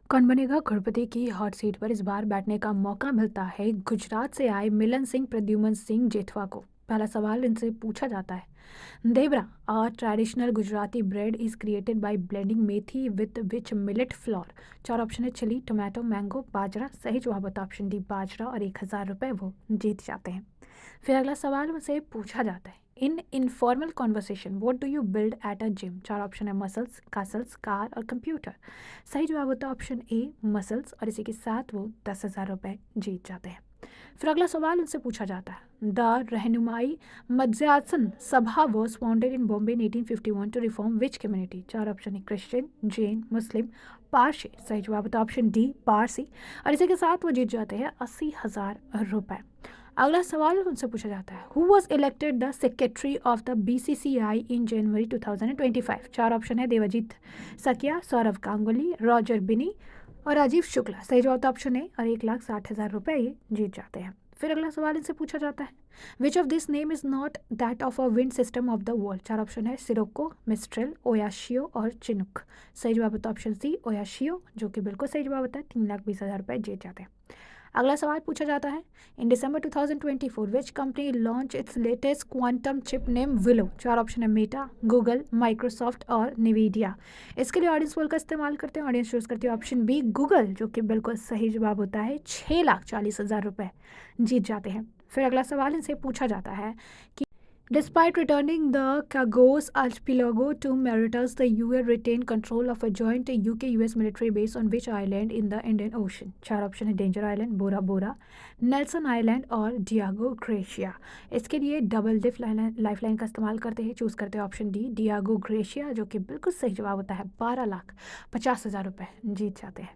कौन बनेगा करोड़पति की हॉट सीट पर इस बार बैठने का मौका मिलता है गुजरात से आए मिलन सिंह प्रद्युमन सिंह जेठवा को। पहला सवाल इनसे पूछा जाता है। देवरा, a traditional Gujarati bread is created by blending methi with which millet flour। चार ऑप्शन है, चिली, टोमेटो, मैंगो, बाजरा। सही जवाब होता है ऑप्शन डी, बाजरा, और 1,000 रुपये वो जीत जाते हैं। फिर अगला सवाल उनसे पूछा जाता है। इन informal conversation what do you build at a gym. चार ऑप्शन है, मसल्स, कासल्स, कार और कंप्यूटर। सही जवाब होता है ऑप्शन ए, मसल्स, और इसी के साथ वो 10,000 रुपये जीत जाते हैं। फिर अगला सवाल उनसे पूछा जाता है। The Rahnumai Mazdayasnan Sabha was founded in Bombay in 1851 to reform which community. चार ऑप्शन है, क्रिश्चियन, जैन, मुस्लिम, पारसी। सही जवाब होता है ऑप्शन डी, पारसी, और इसी के साथ वो जीत जाते हैं 80,000 रुपये। अगला सवाल उनसे पूछा जाता है। Who was elected the secretary of the BCCI इन जनवरी 2025। चार ऑप्शन है, देवाजीत सकिया, सौरव गांगुली, रॉजर बिनी और राजीव शुक्ला। सही जवाब तो ऑप्शन है, और 1,60,000 रुपये ये जीत जाते हैं। फिर अगला सवाल इनसे पूछा जाता है। Which of this name is not that of a wind system of the world. चार ऑप्शन है, सिरोको, मिस्ट्रेल, ओयाशियो और चिनुक। सही जवाब होता है ऑप्शन सी, ओयाशियो, जो कि बिल्कुल सही जवाब होता है। 3,20,000 रुपये जीत जाते हैं। अगला सवाल पूछा जाता है। इन दिसंबर 2024 which company launch its latest quantum chip name willow. चार ऑप्शन है, मेटा, गूगल, माइक्रोसॉफ्ट और निवीडिया। इसके लिए ऑडियंस पोल का इस्तेमाल करते हैं। ऑडियंस चूज करती है ऑप्शन बी, गूगल, जो कि बिल्कुल सही जवाब होता है। 6,40,000 रुपये जीत जाते हैं। फिर अगला सवाल इनसे पूछा जाता है कि despite returning the Chagos archipelago to Mauritius, the UAE retained control of a joint UK-US military base on which island in the Indian Ocean। चार ऑप्शन है, डेंजर आइलैंड, बोरा बोरा, नेल्सन आइलैंड और डियागो ग्रेशिया। इसके लिए double lifeline का इस्तेमाल करते हैं। Choose करते हैं ऑप्शन डी, डियागो ग्रेशिया, जो कि बिल्कुल सही जवाब होता है। 12,50,000 रुपये जीत जाते हैं।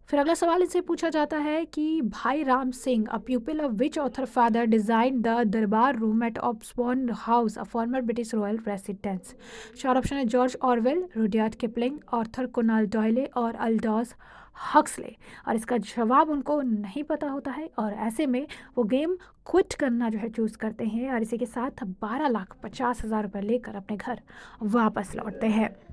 फिर अगला सवाल इनसे पूछा जाता है कि भाई Ram Singh, a pupil of which author father design the durbar room at Oxford house, a former British royal residence. चार ऑप्शन है, George Orwell, Rudyard Kipling, Arthur Conan Doyle और अल्डोस हक्सले। और इसका जवाब उनको नहीं पता होता है, और ऐसे में वो गेम क्विट करना जो है चूज़ करते हैं, और इसी के साथ 12,50,000 रुपये लेकर अपने घर वापस लौटते हैं।